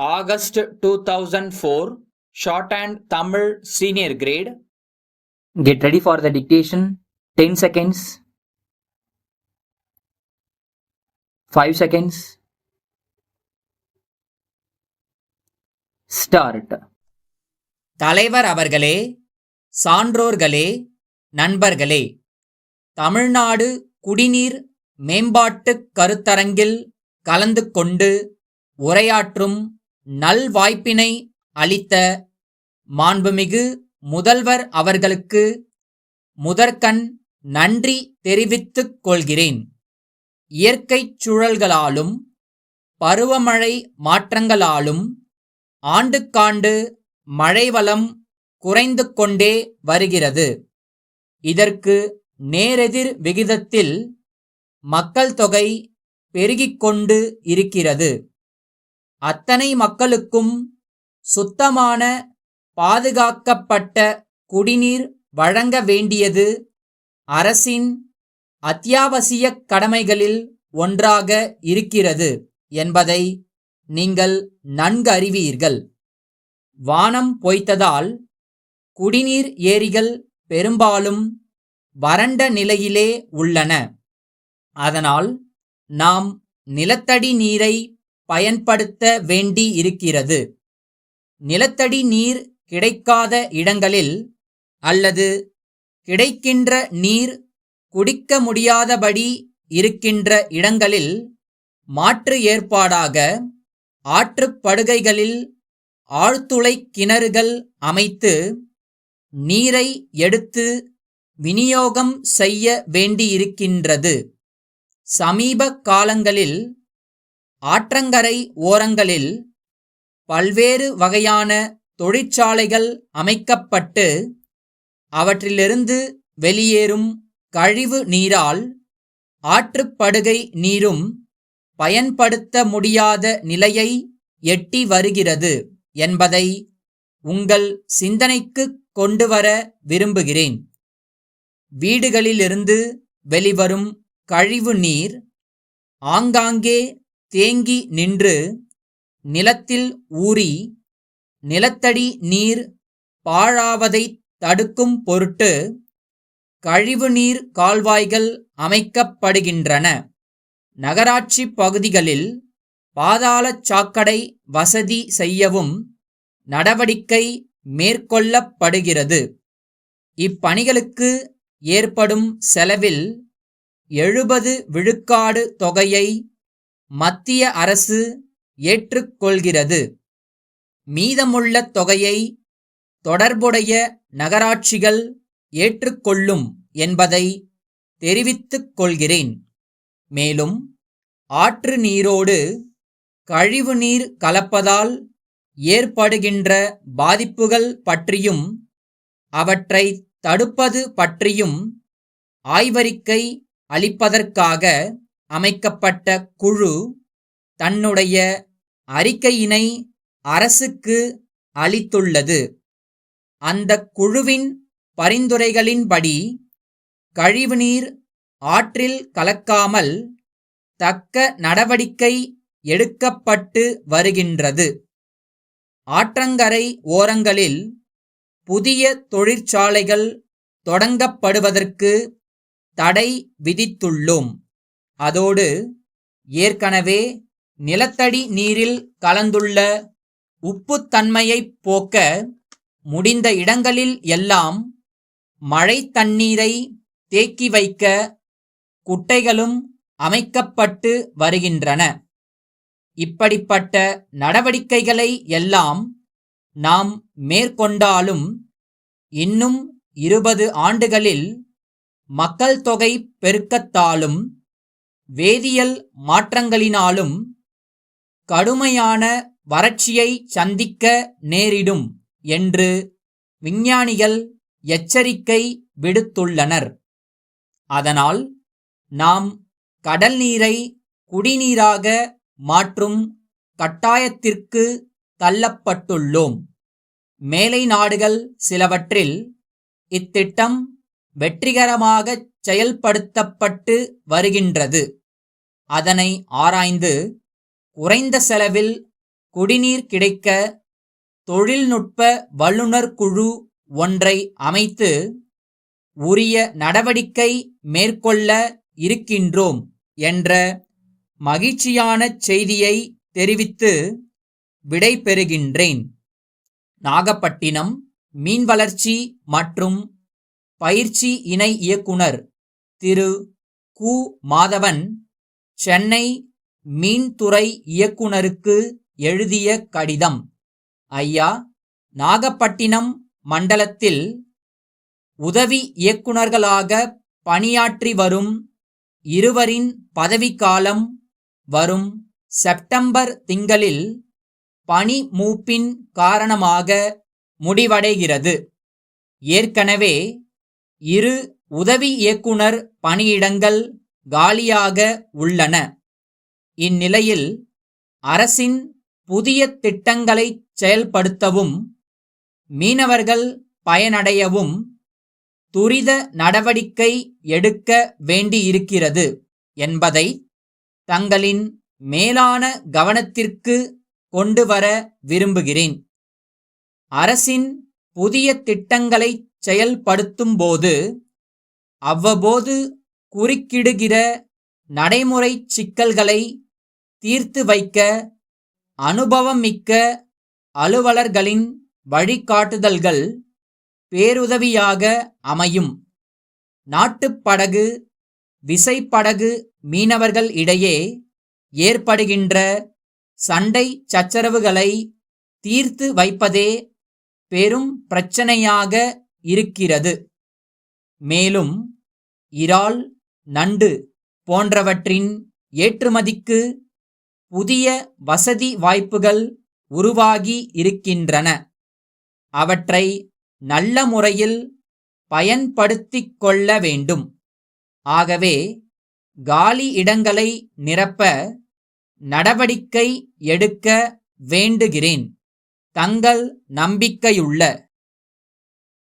August 2004, Shorthand Tamil Senior Grade. Get ready for the dictation. 10 seconds. 5 seconds. Start. தலைவர் அவர்களே, சான்றோர்களே, நண்பர்களே, தமிழ்நாடு குடிநீர் மேம்பாட்டுக் கருத்தரங்கில் கலந்து கொண்டு உரையாற்றும் நல்வாய்ப்பினை அளித்த மாண்புமிகு முதல்வர் அவர்களுக்கு முதற்கண் நன்றி தெரிவித்துக் கொள்கிறேன். இயற்கைச் சூழல்களாலும் பருவமழை மாற்றங்களாலும் ஆண்டுக்காண்டு மழைவளம் குறைந்து கொண்டே வருகிறது. இதற்கு நேரெதிர் விகிதத்தில் மக்கள் தொகை பெருகிக்கொண்டு இருக்கிறது. அத்தனை மக்களுக்கும் சுத்தமான பாதுகாக்கப்பட்ட குடிநீர் வழங்க வேண்டியது அரசின் அத்தியாவசிய கடமைகளில் ஒன்றாக இருக்கிறது என்பதை நீங்கள் நன்கு அறிவீர்கள். வானம் பொய்த்ததால் குடிநீர் ஏரிகள் பெரும்பாலும் வறண்ட நிலையிலே உள்ளன. அதனால் நாம் நிலத்தடி நீரை பயன்படுத்த வேண்டி இருக்கிறது. நிலத்தடி நீர் கிடைக்காத இடங்களில் அல்லது கிடைக்கின்ற நீர் குடிக்க முடியாதபடி இருக்கின்ற இடங்களில் மாற்று ஏற்பாடாக ஆற்றுப்படுகைகளில் ஆழ்துளை கிணறுகள் அமைத்து நீரை எடுத்து விநியோகம் செய்ய வேண்டியிருக்கின்றது. சமீப காலங்களில் ஆற்றங்கரை ஓரங்களில் பல்வேறு வகையான தொழிற்சாலைகள் அமைக்கப்பட்டு அவற்றிலிருந்து வெளியேறும் கழிவு நீரால் ஆற்றுப்படுகை நீரும் பயன்படுத்த முடியாத நிலையை எட்டி வருகிறது என்பதை உங்கள் சிந்தனைக்கு கொண்டுவர விரும்புகிறேன். வீடுகளிலிருந்து வெளிவரும் கழிவு நீர் ஆங்காங்கே தேங்கி நின்று நிலத்தில் ஊறி நிலத்தடி நீர் பாழாவதை தடுக்கும் பொருட்டு கழிவுநீர் கால்வாய்கள் அமைக்கப்படுகின்றன. நகராட்சி பகுதிகளில் பாதாள சாக்கடை வசதி செய்யவும் நடவடிக்கை மேற்கொள்ளப்படுகிறது. இப்பணிகளுக்கு ஏற்படும் செலவில் 70 விழுக்காடு தொகையை மத்திய அரசு ஏற்றுக்கொள்கிறது. மீதமுள்ள தொகையை தொடர்புடைய நகராட்சிகள் ஏற்றுக்கொள்ளும் என்பதை தெரிவித்துக் கொள்கிறேன். மேலும் ஆற்று நீரோடு கழிவு நீர் கலப்பதால் ஏற்படுகின்ற பாதிப்புகள் பற்றியும் அவற்றை தடுப்பது பற்றியும் ஆய்வறிக்கை அளிப்பதற்காக அமைக்கப்பட்ட குழு தன்னுடைய அறிக்கையினை அரசுக்கு அளித்துள்ளது. அந்த குழுவின் பரிந்துரைகளின்படி கழிவுநீர் ஆற்றில் கலக்காமல் தக்க நடவடிக்கை எடுக்கப்பட்டு வருகின்றது. ஆற்றங்கரை ஓரங்களில் புதிய தொழிற்சாலைகள் தொடங்கப்படுவதற்கு தடை விதித்துள்ளோம். அதோடு ஏற்கனவே நிலத்தடி நீரில் கலந்துள்ள உப்புத்தன்மையைப் போக்க முடிந்த இடங்களில் எல்லாம் மழை தண்ணீரை தேக்கி வைக்க குட்டைகளும் அமைக்கப்பட்டு வருகின்றன. இப்படிப்பட்ட நடவடிக்கைகளை எல்லாம் நாம் மேற்கொண்டாலும் இன்னும் 20 ஆண்டுகளில் மக்கள் தொகை பெருக்கத்தாலும் வேதியியல் மாற்றங்களினாலும் கடுமையான வறட்சியை சந்திக்க நேரிடும் என்று விஞ்ஞானிகள் எச்சரிக்கை விடுத்துள்ளனர். அதனால் நாம் கடல் நீரை குடிநீராக மாற்றும் கட்டாயத்திற்கு தள்ளப்பட்டுள்ளோம். மேலை நாடுகள் சிலவற்றில் இத்திட்டம் வெற்றிகரமாக செயல்படுத்தப்பட்டு வருகின்றது. அதனை ஆராய்ந்து குறைந்த செலவில் குடிநீர் கிடைக்க தொழில்நுட்ப வல்லுநர் குழு ஒன்றை அமைத்து உரிய நடவடிக்கை மேற்கொள்ள இருக்கின்றோம் என்ற மகிழ்ச்சியான செய்தியை தெரிவித்து விடைபெறுகின்றேன். நாகப்பட்டினம் மீன்வளர்ச்சி மற்றும் பயிற்சி இணை இயக்குனர் திரு கு. மாதவன் சென்னை மீன்துறை இயக்குனருக்கு எழுதிய கடிதம். ஐயா, நாகப்பட்டினம் மண்டலத்தில் உதவி இயக்குனர்களாக பணியாற்றி வரும் இருவரின் பதவிக்காலம் வரும் செப்டம்பர் திங்களில் பணி மூப்பின் காரணமாக முடிவடைகிறது. ஏற்கனவே 2 உதவி இயக்குனர் பணியிடங்கள் காலியாக உள்ளன. இந்நிலையில் அரசின் புதிய திட்டங்களை செயல்படுத்தவும் மீனவர்கள் பயனடையவும் துரித நடவடிக்கை எடுக்க வேண்டியிருக்கிறது என்பதை தங்களின் மேலான கவனத்திற்கு கொண்டு வர விரும்புகிறேன். அரசின் புதிய திட்டங்களை செயல்படுத்தும்போது அவ்வப்போது குறுக்கிடுகிற நடைமுறை சிக்கல்களை தீர்த்து வைக்க அனுபவமிக்க அலுவலர்களின் வழிகாட்டுதல்கள் பேருதவியாக அமையும். நாட்டுப்படகு, விசைப்படகு மீனவர்கள் இடையே ஏற்படுகின்ற சண்டை சச்சரவுகளை தீர்த்து வைப்பதே பெரும் பிரச்சனையாக இருக்கிறது. மேலும் இறால், நண்டு போன்றவற்றின் ஏற்றுமதிக்கு புதிய வசதி வாய்ப்புகள் உருவாகி இருக்கின்றன. அவற்றை நல்ல முறையில் பயன்படுத்திக் கொள்ள வேண்டும். ஆகவே காலி இடங்களை நிரப்ப நடவடிக்கை எடுக்க வேண்டுகிறேன். தங்கள் நம்பிக்கையுள்ள